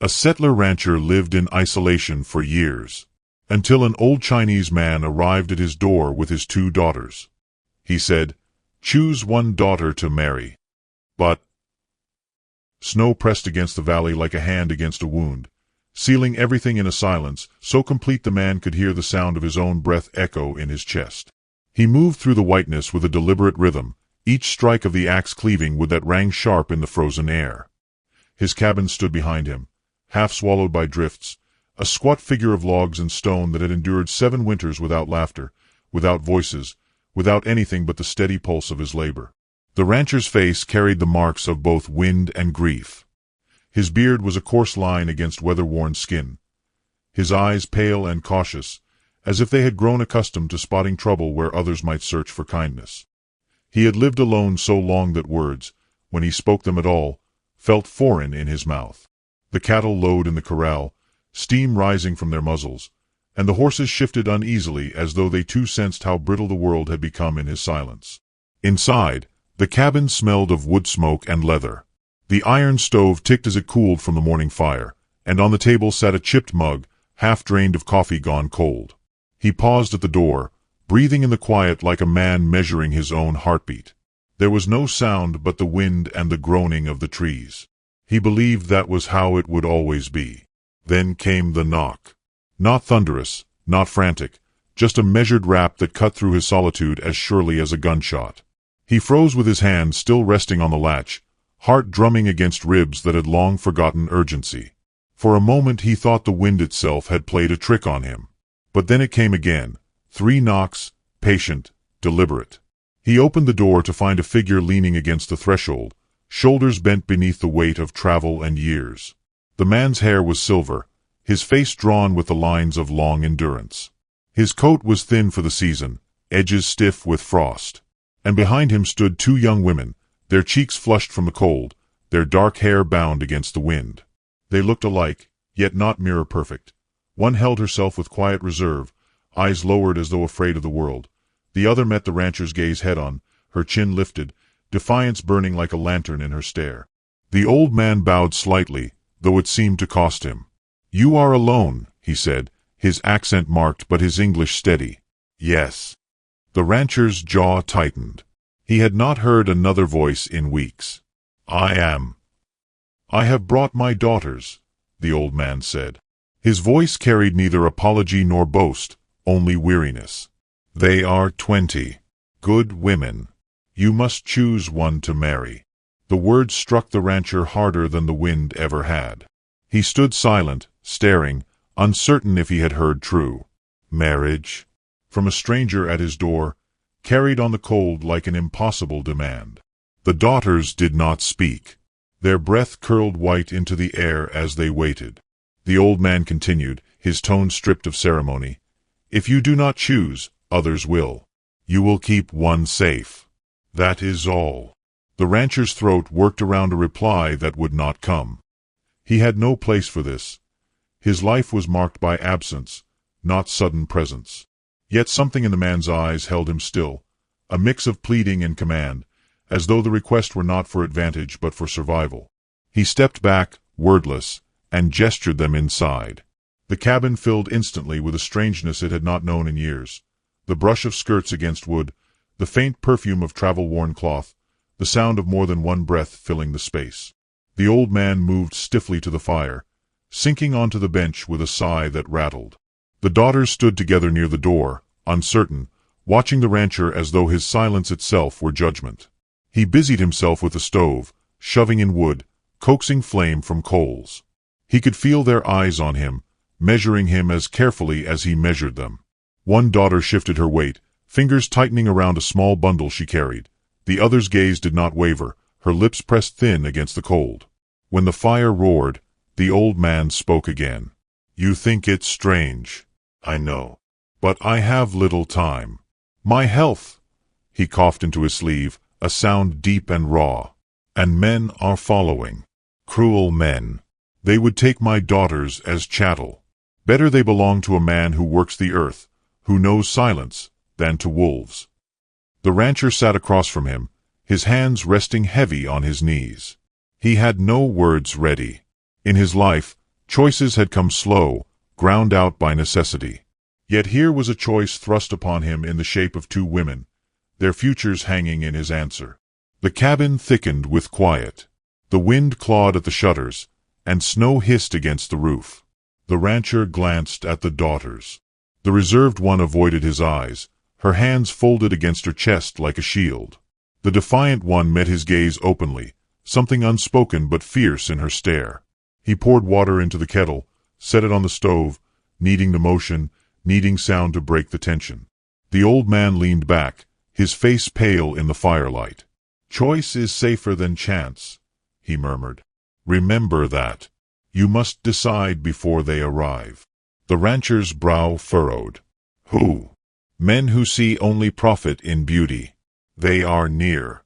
A settler rancher lived in isolation for years, until an old Chinese man arrived at his door with his 2 daughters. He said, "Choose one daughter to marry." But snow pressed against the valley like a hand against a wound, sealing everything in a silence so complete the man could hear the sound of his own breath echo in his chest. He moved through the whiteness with a deliberate rhythm, each strike of the axe cleaving wood that rang sharp in the frozen air. His cabin stood behind him, half swallowed by drifts, a squat figure of logs and stone that had endured 7 winters without laughter, without voices, without anything but the steady pulse of his labor. The rancher's face carried the marks of both wind and grief. His beard was a coarse line against weather-worn skin, his eyes pale and cautious, as if they had grown accustomed to spotting trouble where others might search for kindness. He had lived alone so long that words, when he spoke them at all, felt foreign in his mouth. The cattle lowed in the corral, steam rising from their muzzles, and the horses shifted uneasily as though they too sensed how brittle the world had become in his silence. Inside, the cabin smelled of wood smoke and leather. The iron stove ticked as it cooled from the morning fire, and on the table sat a chipped mug, half drained of coffee gone cold. He paused at the door, breathing in the quiet like a man measuring his own heartbeat. There was no sound but the wind and the groaning of the trees. He believed that was how it would always be. Then came the knock. Not thunderous, not frantic, just a measured rap that cut through his solitude as surely as a gunshot. He froze with his hand still resting on the latch, heart drumming against ribs that had long forgotten urgency. For a moment he thought the wind itself had played a trick on him. But then it came again, 3 knocks, patient, deliberate. He opened the door to find a figure leaning against the threshold, shoulders bent beneath the weight of travel and years. The man's hair was silver, his face drawn with the lines of long endurance. His coat was thin for the season, edges stiff with frost. And behind him stood 2 young women, their cheeks flushed from the cold, their dark hair bound against the wind. They looked alike, yet not mirror-perfect. One held herself with quiet reserve, eyes lowered as though afraid of the world. The other met the rancher's gaze head-on, her chin lifted, defiance burning like a lantern in her stare. The old man bowed slightly, though it seemed to cost him. "You are alone," he said, his accent marked but his English steady. "Yes." The rancher's jaw tightened. He had not heard another voice in weeks. "I am." "I have brought my daughters," the old man said. His voice carried neither apology nor boast, only weariness. "They are 20. Good women. You must choose one to marry." The words struck the rancher harder than the wind ever had. He stood silent, staring, uncertain if he had heard true. Marriage? From a stranger at his door, carried on the cold like an impossible demand. The daughters did not speak. Their breath curled white into the air as they waited. The old man continued, his tone stripped of ceremony. "If you do not choose, others will. You will keep one safe. That is all." The rancher's throat worked around a reply that would not come. He had no place for this. His life was marked by absence, not sudden presence. Yet something in the man's eyes held him still, a mix of pleading and command, as though the request were not for advantage but for survival. He stepped back, wordless, and gestured them inside. The cabin filled instantly with a strangeness it had not known in years. The brush of skirts against wood, the faint perfume of travel-worn cloth, the sound of more than one breath filling the space. The old man moved stiffly to the fire, sinking onto the bench with a sigh that rattled. The daughters stood together near the door, uncertain, watching the rancher as though his silence itself were judgment. He busied himself with the stove, shoving in wood, coaxing flame from coals. He could feel their eyes on him, measuring him as carefully as he measured them. One daughter shifted her weight, fingers tightening around a small bundle she carried. The other's gaze did not waver, her lips pressed thin against the cold. When the fire roared, the old man spoke again. "You think it strange, I know. But I have little time. My health." He coughed into his sleeve, a sound deep and raw. "And men are following. Cruel men. They would take my daughters as chattel. Better they belong to a man who works the earth, who knows silence, than to wolves." The rancher sat across from him, his hands resting heavy on his knees. He had no words ready. In his life, Choices had come slow, ground out by necessity. Yet here was a choice thrust upon him in the shape of two women, their futures hanging in his answer. The cabin thickened with quiet. The wind clawed at the shutters, and snow hissed against the roof. The rancher glanced at the daughters. The reserved one avoided his eyes, her hands folded against her chest like a shield. The defiant one met his gaze openly, something unspoken but fierce in her stare. He poured water into the kettle, set it on the stove, needing the motion, needing sound to break the tension. The old man leaned back, his face pale in the firelight. "Choice is safer than chance," he murmured. "Remember that. You must decide before they arrive." The rancher's brow furrowed. "Who?" "Men who see only profit in beauty. They are near."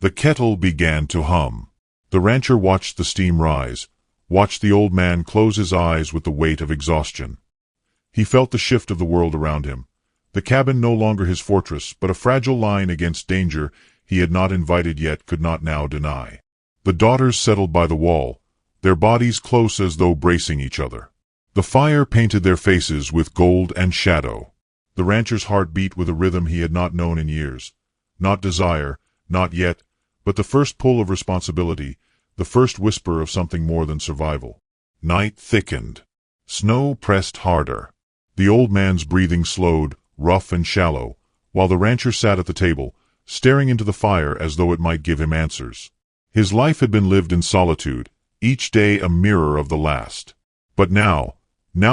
The kettle began to hum. The rancher watched the steam rise, watched the old man close his eyes with the weight of exhaustion. He felt the shift of the world around him. The cabin no longer his fortress, but a fragile line against danger he had not invited yet could not now deny. The daughters settled by the wall, their bodies close as though bracing each other. The fire painted their faces with gold and shadow. The rancher's heart beat with a rhythm he had not known in years. Not desire, not yet, but the first pull of responsibility, the first whisper of something more than survival. Night thickened. Snow pressed harder. The old man's breathing slowed, rough and shallow, while the rancher sat at the table, staring into the fire as though it might give him answers. His life had been lived in solitude, each day a mirror of the last. But now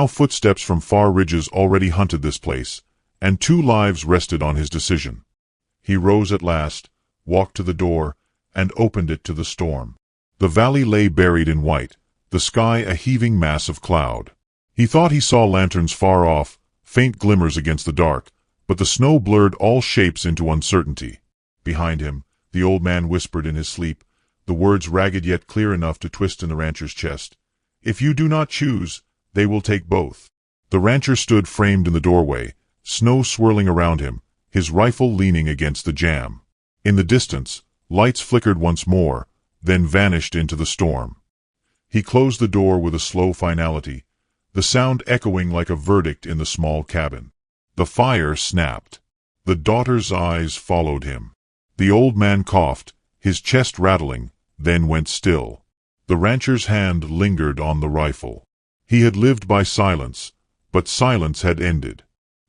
footsteps from far ridges already hunted this place, and two lives rested on his decision. He rose at last, walked to the door, and opened it to the storm. The valley lay buried in white, the sky a heaving mass of cloud. He thought he saw lanterns far off, faint glimmers against the dark, but the snow blurred all shapes into uncertainty. Behind him, the old man whispered in his sleep, the words ragged yet clear enough to twist in the rancher's chest. "If you do not choose, they will take both." The rancher stood framed in the doorway, snow swirling around him, his rifle leaning against the jamb. In the distance, lights flickered once more, then vanished into the storm. He closed the door with a slow finality, the sound echoing like a verdict in the small cabin. The fire snapped. The daughter's eyes followed him. The old man coughed, his chest rattling, then went still. The rancher's hand lingered on the rifle. He had lived by silence, but silence had ended.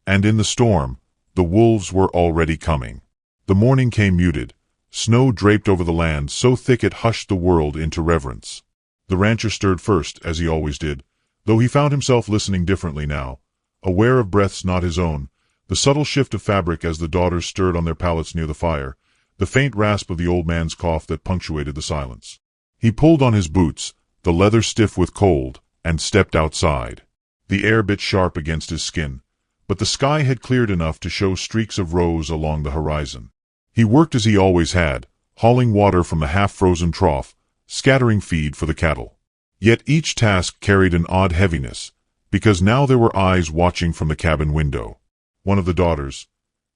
And in the storm, the wolves were already coming. The morning came muted. Snow draped over the land so thick it hushed the world into reverence. The rancher stirred first, as he always did, though he found himself listening differently now, aware of breaths not his own, the subtle shift of fabric as the daughters stirred on their pallets near the fire, the faint rasp of the old man's cough that punctuated the silence. He pulled on his boots, the leather stiff with cold, and stepped outside. The air bit sharp against his skin, but the sky had cleared enough to show streaks of rose along the horizon. He worked as he always had, hauling water from the half-frozen trough, scattering feed for the cattle. Yet each task carried an odd heaviness, because now there were eyes watching from the cabin window. One of the daughters,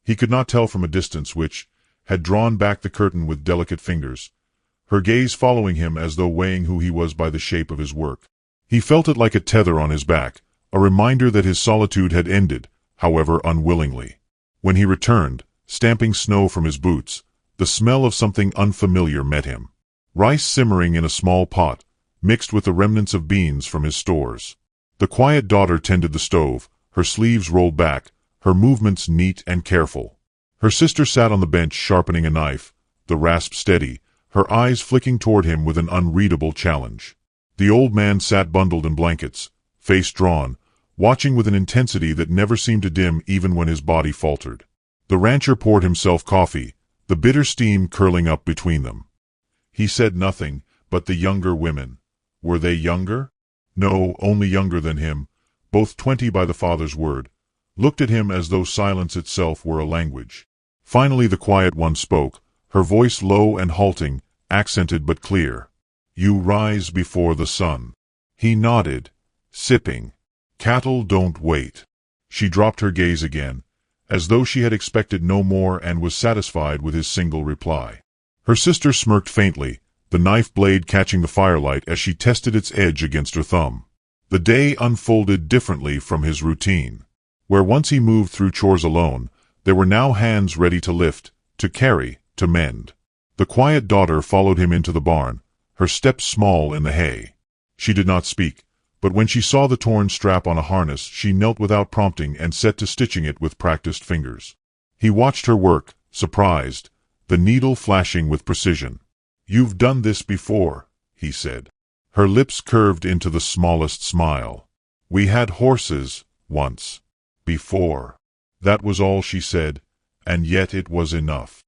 he could not tell from a distance which, had drawn back the curtain with delicate fingers, her gaze following him as though weighing who he was by the shape of his work. He felt it like a tether on his back, a reminder that his solitude had ended, however unwillingly. When he returned, stamping snow from his boots, the smell of something unfamiliar met him. Rice simmering in a small pot, mixed with the remnants of beans from his stores. The quiet daughter tended the stove, her sleeves rolled back, her movements neat and careful. Her sister sat on the bench sharpening a knife, the rasp steady, her eyes flicking toward him with an unreadable challenge. The old man sat bundled in blankets, face drawn, watching with an intensity that never seemed to dim even when his body faltered. The rancher poured himself coffee, the bitter steam curling up between them. He said nothing, but the younger women. Were they younger? No, only younger than him, both 20 by the father's word, looked at him as though silence itself were a language. Finally the quiet one spoke, her voice low and halting, accented but clear. "You rise before the sun." He nodded, sipping. "Cattle don't wait." She dropped her gaze again, as though she had expected no more and was satisfied with his single reply. Her sister smirked faintly, the knife blade catching the firelight as she tested its edge against her thumb. The day unfolded differently from his routine. Where once he moved through chores alone, there were now hands ready to lift, to carry, to mend. The quiet daughter followed him into the barn, her steps small in the hay. She did not speak, but when she saw the torn strap on a harness, she knelt without prompting and set to stitching it with practiced fingers. He watched her work, surprised, the needle flashing with precision. "You've done this before," he said. Her lips curved into the smallest smile. "We had horses, once. Before." That was all she said, and yet it was enough.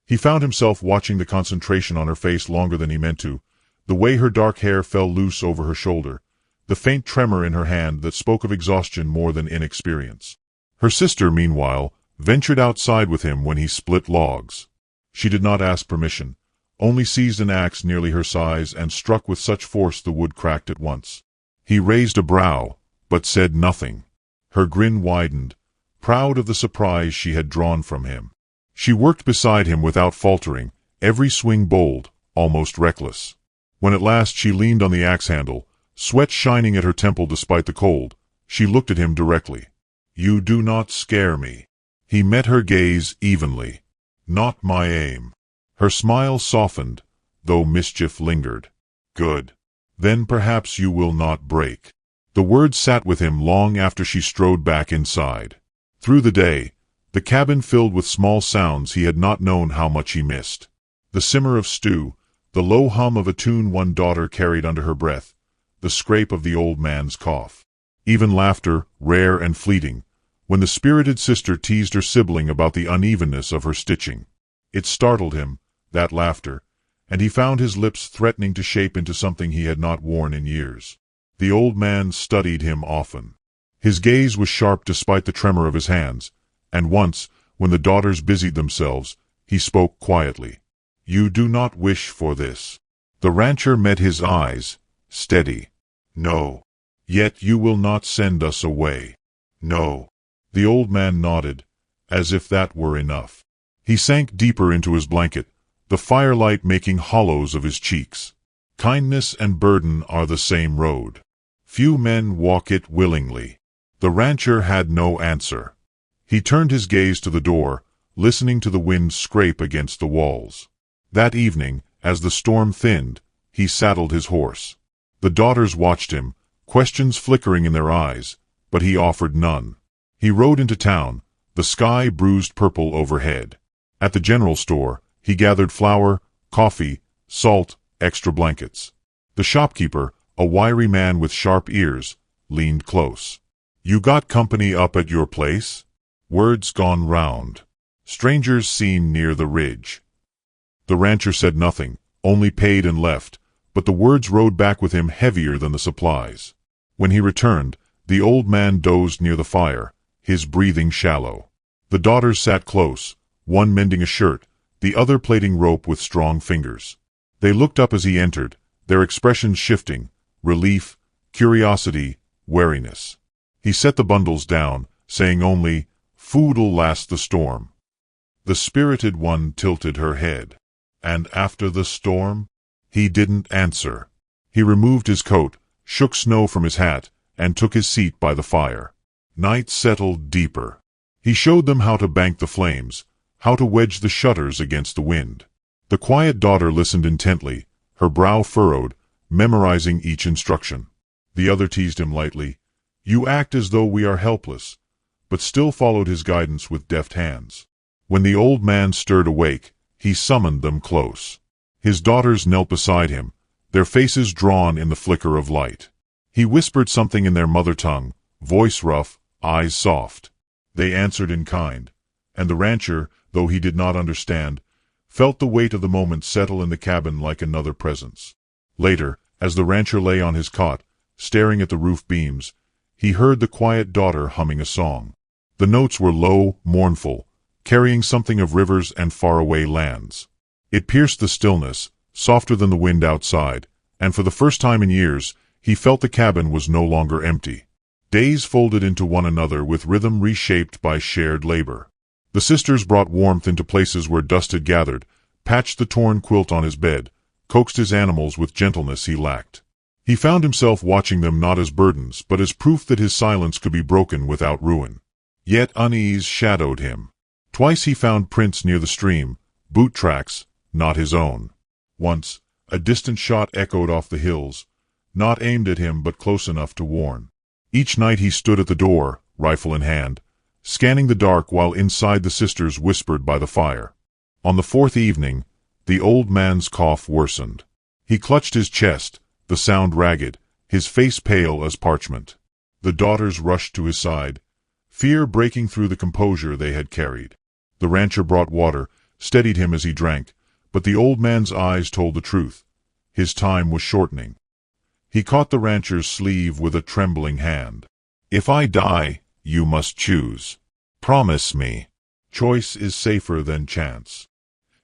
He found himself watching the concentration on her face longer than he meant to, the way her dark hair fell loose over her shoulder, the faint tremor in her hand that spoke of exhaustion more than inexperience. Her sister, meanwhile, ventured outside with him when he split logs. She did not ask permission, only seized an axe nearly her size and struck with such force the wood cracked at once. He raised a brow, but said nothing. Her grin widened, proud of the surprise she had drawn from him. She worked beside him without faltering, every swing bold, almost reckless. When at last she leaned on the axe handle, sweat shining at her temple despite the cold, she looked at him directly. "You do not scare me." He met her gaze evenly. "Not my aim." Her smile softened, though mischief lingered. "Good. Then perhaps you will not break." The words sat with him long after she strode back inside. Through the day, the cabin filled with small sounds he had not known how much he missed. The simmer of stew, the low hum of a tune one daughter carried under her breath, the scrape of the old man's cough. Even laughter, rare and fleeting, when the spirited sister teased her sibling about the unevenness of her stitching. It startled him, that laughter, and he found his lips threatening to shape into something he had not worn in years. The old man studied him often. His gaze was sharp despite the tremor of his hands, and once, when the daughters busied themselves, he spoke quietly. "You do not wish for this." The rancher met his eyes, steady. "No." "Yet you will not send us away." "No." The old man nodded, as if that were enough. He sank deeper into his blanket, the firelight making hollows of his cheeks. Kindness and burden are the same road. Few men walk it willingly. The rancher had no answer. He turned his gaze to the door, listening to the wind scrape against the walls. That evening, as the storm thinned, he saddled his horse. The daughters watched him, questions flickering in their eyes, but he offered none. He rode into town, the sky bruised purple overhead. At the general store, he gathered flour, coffee, salt, extra blankets. The shopkeeper, a wiry man with sharp ears, leaned close. "You got company up at your place?" Words gone round. Strangers seen near the ridge. The rancher said nothing, only paid and left, but the words rode back with him heavier than the supplies. When he returned, the old man dozed near the fire, his breathing shallow. The daughters sat close, one mending a shirt, the other plaiting rope with strong fingers. They looked up as he entered, their expressions shifting, relief, curiosity, wariness. He set the bundles down, saying only, "Food'll last the storm." The spirited one tilted her head. "And after the storm?" He didn't answer. He removed his coat, shook snow from his hat, and took his seat by the fire. Night settled deeper. He showed them how to bank the flames, how to wedge the shutters against the wind. The quiet daughter listened intently, her brow furrowed, memorizing each instruction. The other teased him lightly. "You act as though we are helpless," but still followed his guidance with deft hands. When the old man stirred awake, he summoned them close. His daughters knelt beside him, their faces drawn in the flicker of light. He whispered something in their mother tongue, voice rough, eyes soft. They answered in kind, and the rancher, though he did not understand, felt the weight of the moment settle in the cabin like another presence. Later, as the rancher lay on his cot, staring at the roof beams, he heard the quiet daughter humming a song. The notes were low, mournful, carrying something of rivers and faraway lands. It pierced the stillness, softer than the wind outside, and for the first time in years, he felt the cabin was no longer empty. Days folded into one another with rhythm reshaped by shared labor. The sisters brought warmth into places where dust had gathered, patched the torn quilt on his bed, coaxed his animals with gentleness he lacked. He found himself watching them not as burdens, but as proof that his silence could be broken without ruin. Yet unease shadowed him. Twice he found prints near the stream, boot tracks, not his own. Once, a distant shot echoed off the hills, not aimed at him but close enough to warn. Each night he stood at the door, rifle in hand, scanning the dark while inside the sisters whispered by the fire. On the fourth evening, the old man's cough worsened. He clutched his chest, the sound ragged, his face pale as parchment. The daughters rushed to his side, fear breaking through the composure they had carried. The rancher brought water, steadied him as he drank, but the old man's eyes told the truth. His time was shortening. He caught the rancher's sleeve with a trembling hand. "If I die, you must choose. Promise me. Choice is safer than chance."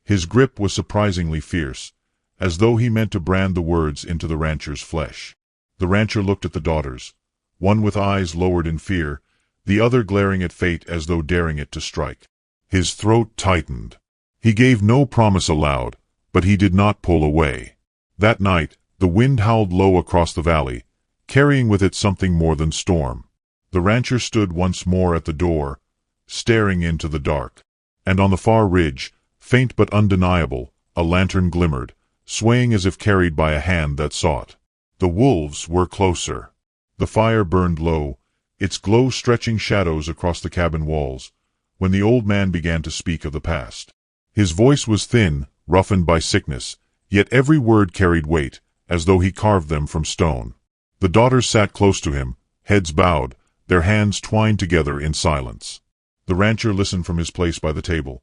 His grip was surprisingly fierce, as though he meant to brand the words into the rancher's flesh. The rancher looked at the daughters, one with eyes lowered in fear, the other glaring at fate as though daring it to strike. His throat tightened. He gave no promise aloud, but he did not pull away. That night, the wind howled low across the valley, carrying with it something more than storm. The rancher stood once more at the door, staring into the dark. And on the far ridge, faint but undeniable, a lantern glimmered, swaying as if carried by a hand that sought. The wolves were closer. The fire burned low, its glow stretching shadows across the cabin walls, when the old man began to speak of the past. His voice was thin, roughened by sickness, yet every word carried weight, as though he carved them from stone. The daughters sat close to him, heads bowed, their hands twined together in silence. The rancher listened from his place by the table,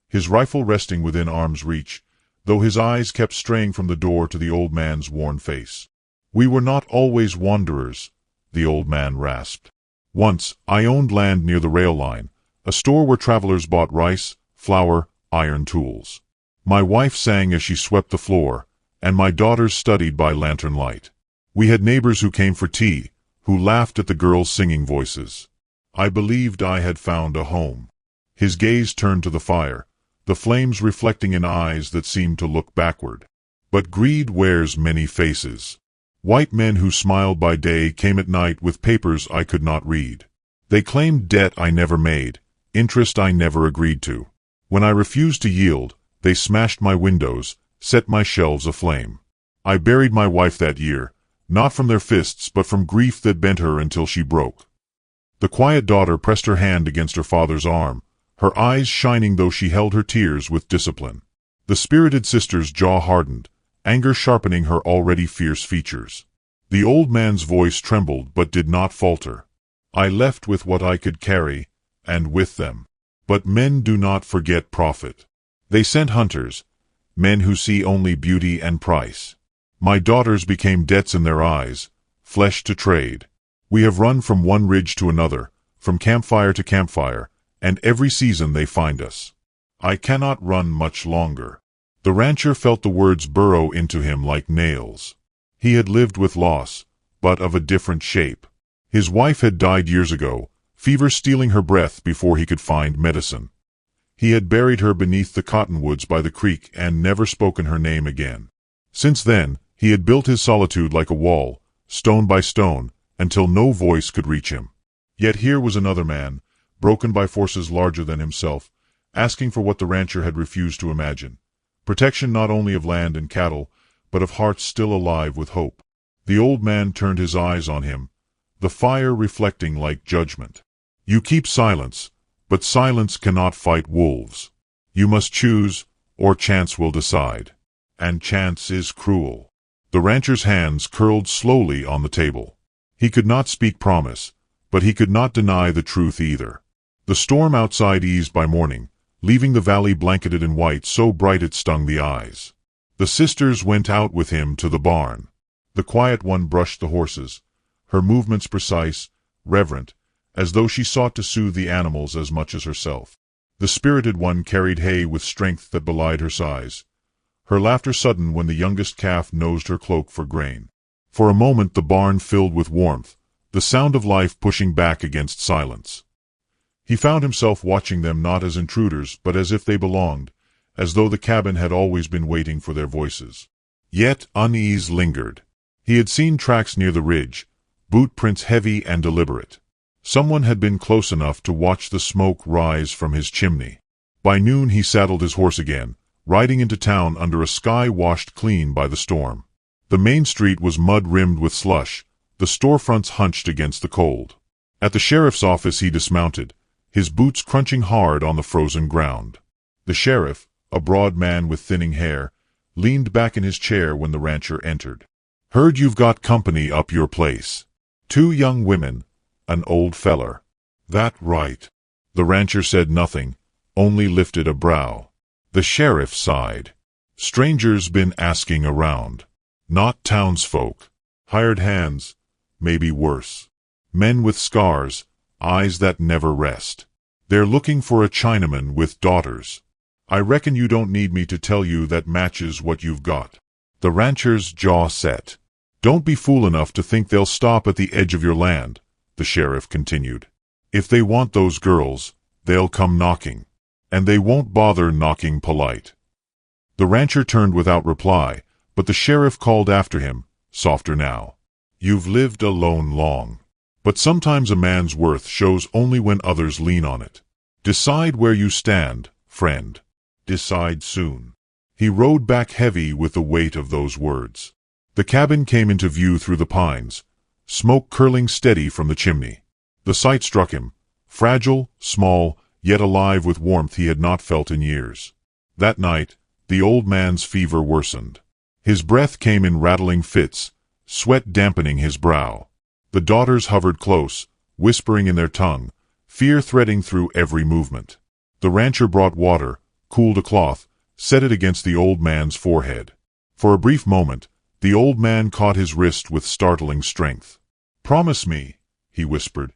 his rifle resting within arm's reach, though his eyes kept straying from the door to the old man's worn face. "We were not always wanderers," the old man rasped. "Once, I owned land near the rail line, a store where travelers bought rice, flour, iron tools. My wife sang as she swept the floor, and my daughters studied by lantern light. We had neighbors who came for tea, who laughed at the girls' singing voices. I believed I had found a home." His gaze turned to the fire, the flames reflecting in eyes that seemed to look backward. "But greed wears many faces. White men who smiled by day came at night with papers I could not read. They claimed debt I never made, interest I never agreed to. When I refused to yield, they smashed my windows, set my shelves aflame. I buried my wife that year, not from their fists but from grief that bent her until she broke." The quiet daughter pressed her hand against her father's arm, her eyes shining though she held her tears with discipline. The spirited sister's jaw hardened, anger sharpening her already fierce features. The old man's voice trembled but did not falter. "I left with what I could carry, and with them. But men do not forget profit. They sent hunters, men who see only beauty and price. My daughters became debts in their eyes, flesh to trade. We have run from one ridge to another, from campfire to campfire, and every season they find us. I cannot run much longer." The rancher felt the words burrow into him like nails. He had lived with loss, but of a different shape. His wife had died years ago, fever stealing her breath before he could find medicine. He had buried her beneath the cottonwoods by the creek and never spoken her name again. Since then, he had built his solitude like a wall, stone by stone, until no voice could reach him. Yet here was another man, broken by forces larger than himself, asking for what the rancher had refused to imagine. Protection not only of land and cattle, but of hearts still alive with hope. The old man turned his eyes on him, the fire reflecting like judgment. "You keep silence, but silence cannot fight wolves. You must choose, or chance will decide. And chance is cruel." The rancher's hands curled slowly on the table. He could not speak promise, but he could not deny the truth either. The storm outside eased by morning, leaving the valley blanketed in white so bright it stung the eyes. The sisters went out with him to the barn. The quiet one brushed the horses, her movements precise, reverent, as though she sought to soothe the animals as much as herself. The spirited one carried hay with strength that belied her size, her laughter sudden when the youngest calf nosed her cloak for grain. For a moment the barn filled with warmth, the sound of life pushing back against silence. He found himself watching them not as intruders but as if they belonged, as though the cabin had always been waiting for their voices. Yet unease lingered. He had seen tracks near the ridge, boot prints heavy and deliberate. Someone had been close enough to watch the smoke rise from his chimney. By noon he saddled his horse again, riding into town under a sky washed clean by the storm. The main street was mud-rimmed with slush, the storefronts hunched against the cold. At the sheriff's office he dismounted, his boots crunching hard on the frozen ground. The sheriff, a broad man with thinning hair, leaned back in his chair when the rancher entered. "Heard you've got company up your place. 2 young women, an old feller." "That right." The rancher said nothing, only lifted a brow. The sheriff sighed. "Strangers been asking around. Not townsfolk. Hired hands, maybe worse. Men with scars, eyes that never rest. They're looking for a Chinaman with daughters. I reckon you don't need me to tell you that matches what you've got." The rancher's jaw set. "Don't be fool enough to think they'll stop at the edge of your land," the sheriff continued. "If they want those girls, they'll come knocking. And they won't bother knocking polite." The rancher turned without reply, but the sheriff called after him, softer now. "You've lived alone long. But sometimes a man's worth shows only when others lean on it. Decide where you stand, friend. Decide soon." He rode back heavy with the weight of those words. The cabin came into view through the pines, smoke curling steady from the chimney. The sight struck him, fragile, small, yet alive with warmth he had not felt in years. That night, the old man's fever worsened. His breath came in rattling fits, sweat dampening his brow. The daughters hovered close, whispering in their tongue, fear threading through every movement. The rancher brought water, cooled a cloth, set it against the old man's forehead. For a brief moment, the old man caught his wrist with startling strength. "Promise me," he whispered,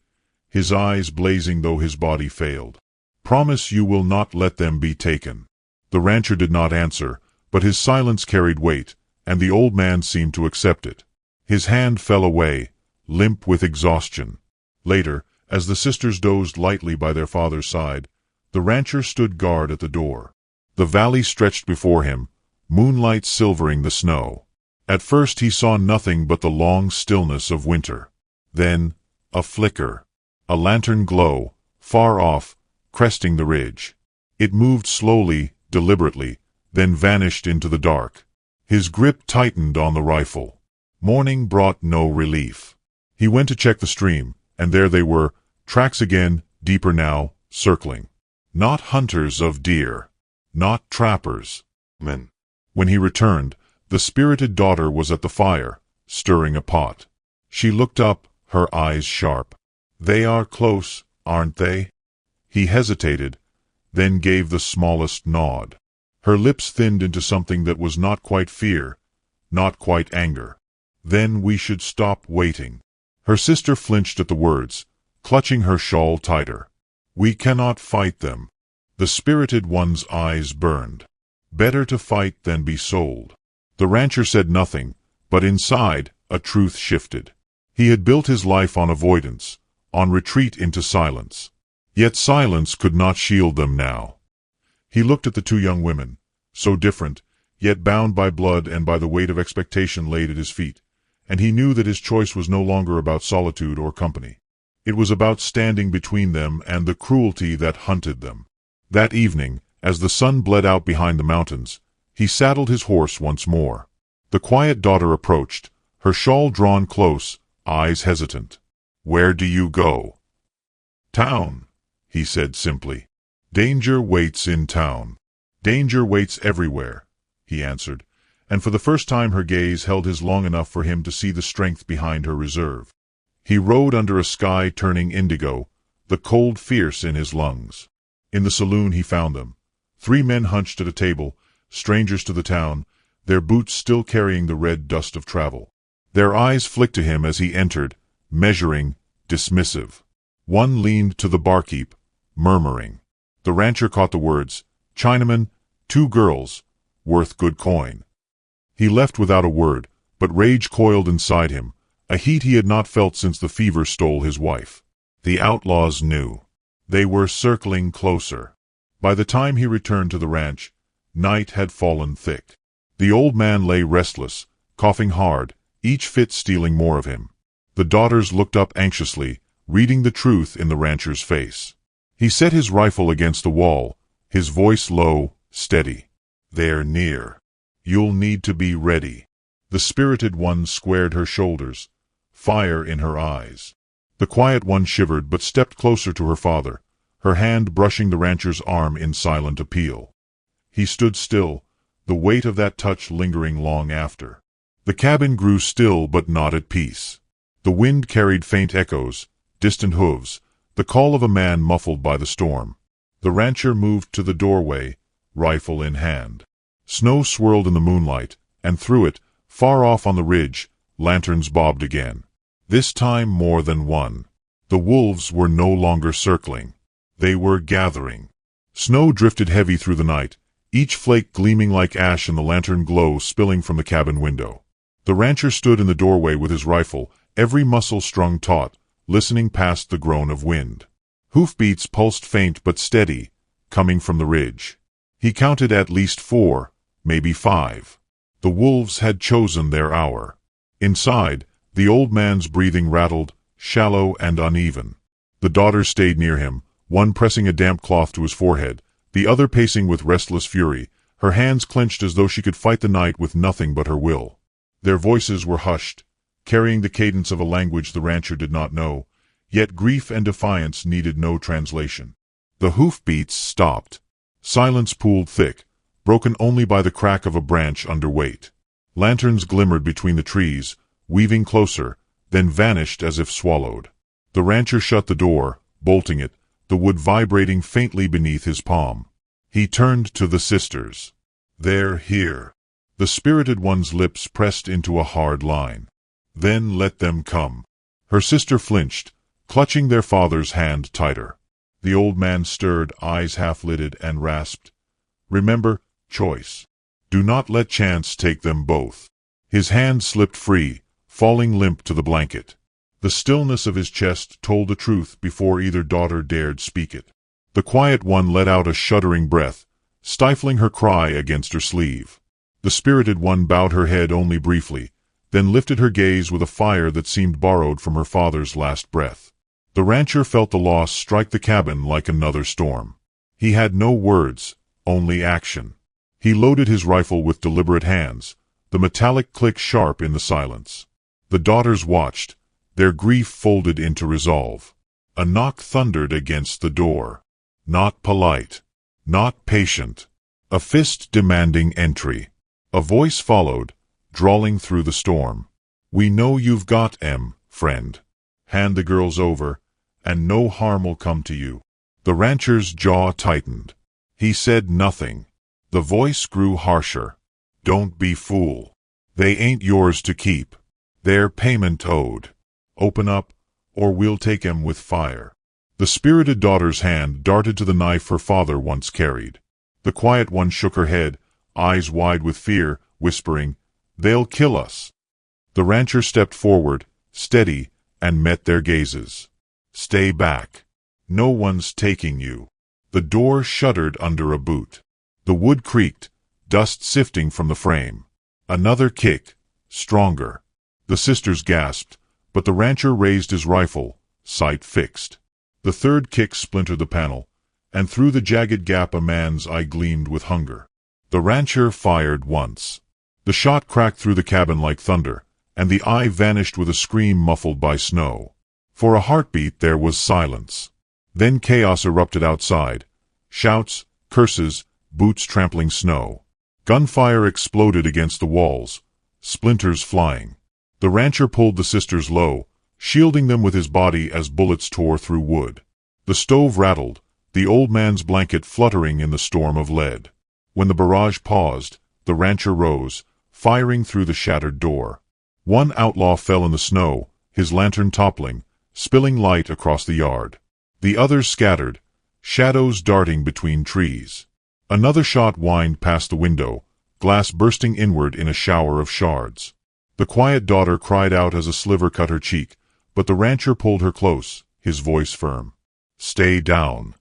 his eyes blazing though his body failed. "Promise you will not let them be taken." The rancher did not answer, but his silence carried weight, and the old man seemed to accept it. His hand fell away, limp with exhaustion. Later, as the sisters dozed lightly by their father's side, the rancher stood guard at the door. The valley stretched before him, moonlight silvering the snow. At first he saw nothing but the long stillness of winter. Then, a flicker, a lantern glow, far off, cresting the ridge. It moved slowly, deliberately, then vanished into the dark. His grip tightened on the rifle. Morning brought no relief. He went to check the stream, and there they were, tracks again, deeper now, circling. Not hunters of deer. Not trappers. Men. When he returned, the spirited daughter was at the fire, stirring a pot. She looked up, her eyes sharp. "They are close, aren't they?" He hesitated, then gave the smallest nod. Her lips thinned into something that was not quite fear, not quite anger. "Then we should stop waiting." Her sister flinched at the words, clutching her shawl tighter. "We cannot fight them." The spirited one's eyes burned. "Better to fight than be sold." The rancher said nothing, but inside, a truth shifted. He had built his life on avoidance, on retreat into silence. Yet silence could not shield them now. He looked at the 2 young women, so different, yet bound by blood and by the weight of expectation laid at his feet, and he knew that his choice was no longer about solitude or company. It was about standing between them and the cruelty that hunted them. That evening, as the sun bled out behind the mountains, he saddled his horse once more. The quiet daughter approached, her shawl drawn close, eyes hesitant. "Where do you go?" "Town," he said simply. "Danger waits in town." "Danger waits everywhere," he answered, and for the first time her gaze held his long enough for him to see the strength behind her reserve. He rode under a sky turning indigo, the cold fierce in his lungs. In the saloon he found them. 3 men hunched at a table, strangers to the town, their boots still carrying the red dust of travel. Their eyes flicked to him as he entered, measuring, dismissive. One leaned to the barkeep, murmuring. The rancher caught the words, "Chinaman, 2 girls, worth good coin." He left without a word, but rage coiled inside him, a heat he had not felt since the fever stole his wife. The outlaws knew. They were circling closer. By the time he returned to the ranch, night had fallen thick. The old man lay restless, coughing hard, each fit stealing more of him. The daughters looked up anxiously, reading the truth in the rancher's face. He set his rifle against the wall, his voice low, steady. "They're near. You'll need to be ready." The spirited one squared her shoulders, fire in her eyes. The quiet one shivered but stepped closer to her father, her hand brushing the rancher's arm in silent appeal. He stood still, the weight of that touch lingering long after. The cabin grew still but not at peace. The wind carried faint echoes, distant hooves, the call of a man muffled by the storm. The rancher moved to the doorway, rifle in hand. Snow swirled in the moonlight, and through it, far off on the ridge, lanterns bobbed again. This time more than one. The wolves were no longer circling. They were gathering. Snow drifted heavy through the night, each flake gleaming like ash in the lantern glow spilling from the cabin window. The rancher stood in the doorway with his rifle, every muscle strung taut, listening past the groan of wind. Hoofbeats pulsed faint but steady, coming from the ridge. He counted at least 4, maybe 5. The wolves had chosen their hour. Inside, the old man's breathing rattled, shallow and uneven. The daughters stayed near him, one pressing a damp cloth to his forehead, the other pacing with restless fury, her hands clenched as though she could fight the night with nothing but her will. Their voices were hushed, carrying the cadence of a language the rancher did not know, yet grief and defiance needed no translation. The hoofbeats stopped. Silence pooled thick, broken only by the crack of a branch under weight. Lanterns glimmered between the trees, weaving closer, then vanished as if swallowed. The rancher shut the door, bolting it, the wood vibrating faintly beneath his palm. He turned to the sisters. "They're here." The spirited one's lips pressed into a hard line. "Then let them come." Her sister flinched, clutching their father's hand tighter. The old man stirred, eyes half-lidded, and rasped, "Remember, choice. Do not let chance take them both." His hand slipped free, falling limp to the blanket. The stillness of his chest told the truth before either daughter dared speak it. The quiet one let out a shuddering breath, stifling her cry against her sleeve. The spirited one bowed her head only briefly, then lifted her gaze with a fire that seemed borrowed from her father's last breath. The rancher felt the loss strike the cabin like another storm. He had no words, only action. He loaded his rifle with deliberate hands, the metallic click sharp in the silence. The daughters watched, their grief folded into resolve. A knock thundered against the door. Not polite, not patient. A fist demanding entry. A voice followed, drawling through the storm. "We know you've got 'em, friend. Hand the girls over, and no harm'll come to you." The rancher's jaw tightened. He said nothing. The voice grew harsher. "Don't be fool. They ain't yours to keep. They're payment owed. Open up, or we'll take 'em with fire." The spirited daughter's hand darted to the knife her father once carried. The quiet one shook her head, eyes wide with fear, whispering, "They'll kill us." The rancher stepped forward, steady, and met their gazes. "Stay back. No one's taking you." The door shuddered under a boot. The wood creaked, dust sifting from the frame. Another kick, stronger. The sisters gasped, but the rancher raised his rifle, sight fixed. The third kick splintered the panel, and through the jagged gap a man's eye gleamed with hunger. The rancher fired once. The shot cracked through the cabin like thunder, and the eye vanished with a scream muffled by snow. For a heartbeat there was silence. Then chaos erupted outside. Shouts, curses, boots trampling snow. Gunfire exploded against the walls, splinters flying. The rancher pulled the sisters low, shielding them with his body as bullets tore through wood. The stove rattled, the old man's blanket fluttering in the storm of lead. When the barrage paused, the rancher rose, firing through the shattered door. One outlaw fell in the snow, his lantern toppling, spilling light across the yard. The others scattered, shadows darting between trees. Another shot whined past the window, glass bursting inward in a shower of shards. The quiet daughter cried out as a sliver cut her cheek, but the rancher pulled her close, his voice firm. "Stay down."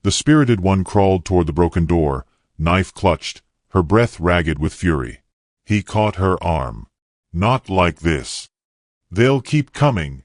The spirited one crawled toward the broken door, knife clutched, her breath ragged with fury. He caught her arm. Not like this. They'll keep coming,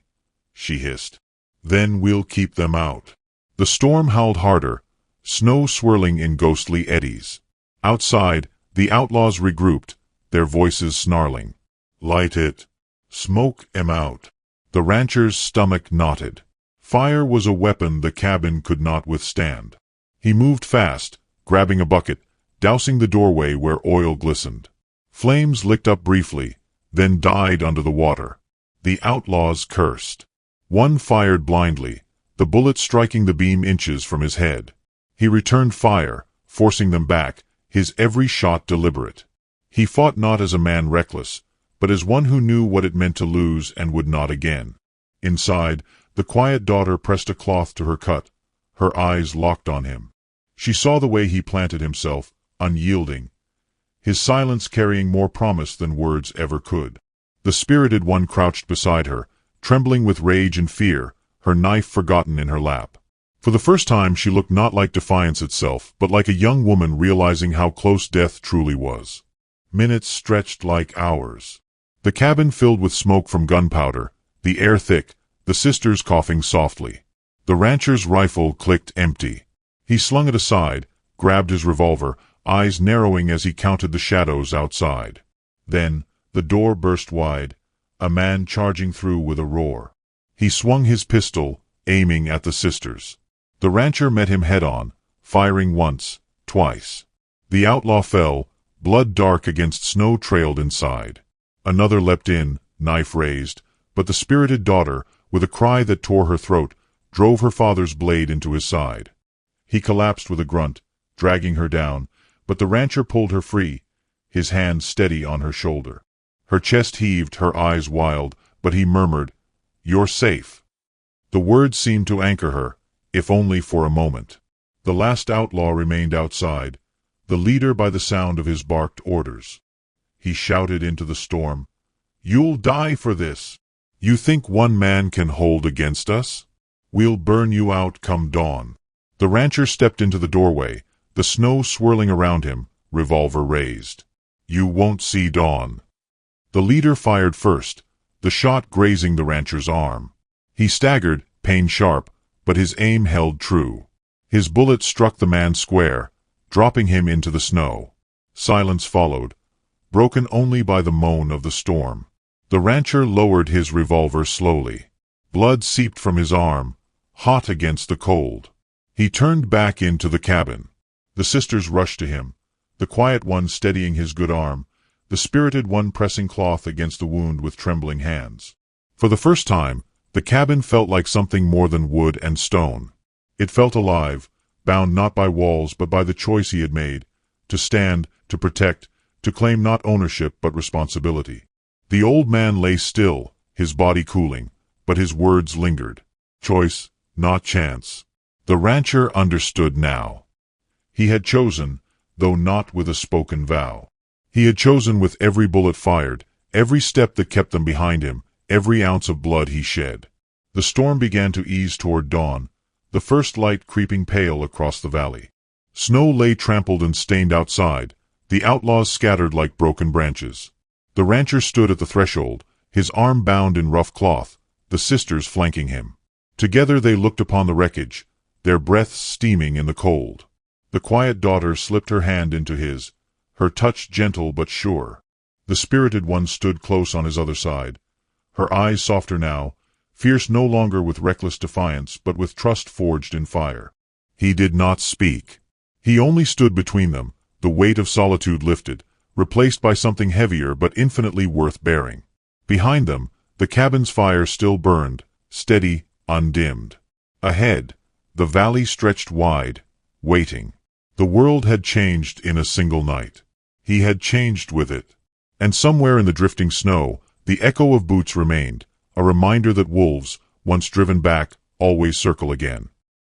she hissed. Then we'll keep them out. The storm howled harder, snow swirling in ghostly eddies. Outside, the outlaws regrouped, their voices snarling. Light it. Smoke 'em out. The rancher's stomach knotted. Fire was a weapon the cabin could not withstand. He moved fast, grabbing a bucket, dousing the doorway where oil glistened. Flames licked up briefly, then died under the water. The outlaws cursed. One fired blindly, the bullet striking the beam inches from his head. He returned fire, forcing them back, his every shot deliberate. He fought not as a man reckless, but as one who knew what it meant to lose and would not again. Inside, the quiet daughter pressed a cloth to her cut, her eyes locked on him. She saw the way he planted himself, unyielding, his silence carrying more promise than words ever could. The spirited one crouched beside her, trembling with rage and fear, her knife forgotten in her lap. For the first time she looked not like defiance itself, but like a young woman realizing how close death truly was. Minutes stretched like hours. The cabin filled with smoke from gunpowder, the air thick, the sisters coughing softly. The rancher's rifle clicked empty. He slung it aside, grabbed his revolver, eyes narrowing as he counted the shadows outside. Then, the door burst wide, a man charging through with a roar. He swung his pistol, aiming at the sisters. The rancher met him head-on, firing once, twice. The outlaw fell, blood dark against snow trailed inside. Another leapt in, knife raised, but the spirited daughter, with a cry that tore her throat, drove her father's blade into his side. He collapsed with a grunt, dragging her down, but the rancher pulled her free, his hand steady on her shoulder. Her chest heaved, her eyes wild, but he murmured, "You're safe." The words seemed to anchor her, if only for a moment. The last outlaw remained outside, the leader by the sound of his barked orders. He shouted into the storm, "You'll die for this. You think one man can hold against us? We'll burn you out come dawn." The rancher stepped into the doorway, the snow swirling around him, revolver raised. "You won't see dawn." The leader fired first, the shot grazing the rancher's arm. He staggered, pain sharp, but his aim held true. His bullet struck the man square, dropping him into the snow. Silence followed, broken only by the moan of the storm. The rancher lowered his revolver slowly. Blood seeped from his arm, hot against the cold. He turned back into the cabin. The sisters rushed to him, the quiet one steadying his good arm, the spirited one pressing cloth against the wound with trembling hands. For the first time, the cabin felt like something more than wood and stone. It felt alive, bound not by walls but by the choice he had made, to stand, to protect, to claim not ownership but responsibility. The old man lay still, his body cooling, but his words lingered. Choice, not chance. The rancher understood now. He had chosen, though not with a spoken vow. He had chosen with every bullet fired, every step that kept them behind him, every ounce of blood he shed. The storm began to ease toward dawn, the first light creeping pale across the valley. Snow lay trampled and stained outside, the outlaws scattered like broken branches. The rancher stood at the threshold, his arm bound in rough cloth, the sisters flanking him. Together they looked upon the wreckage, their breaths steaming in the cold. The quiet daughter slipped her hand into his, her touch gentle but sure. The spirited one stood close on his other side, her eyes softer now, fierce no longer with reckless defiance but with trust forged in fire. He did not speak. He only stood between them, the weight of solitude lifted, replaced by something heavier but infinitely worth bearing. Behind them, the cabin's fire still burned, steady, undimmed. Ahead, the valley stretched wide, waiting. The world had changed in a single night. He had changed with it. And somewhere in the drifting snow, the echo of boots remained, a reminder that wolves, once driven back, always circle again.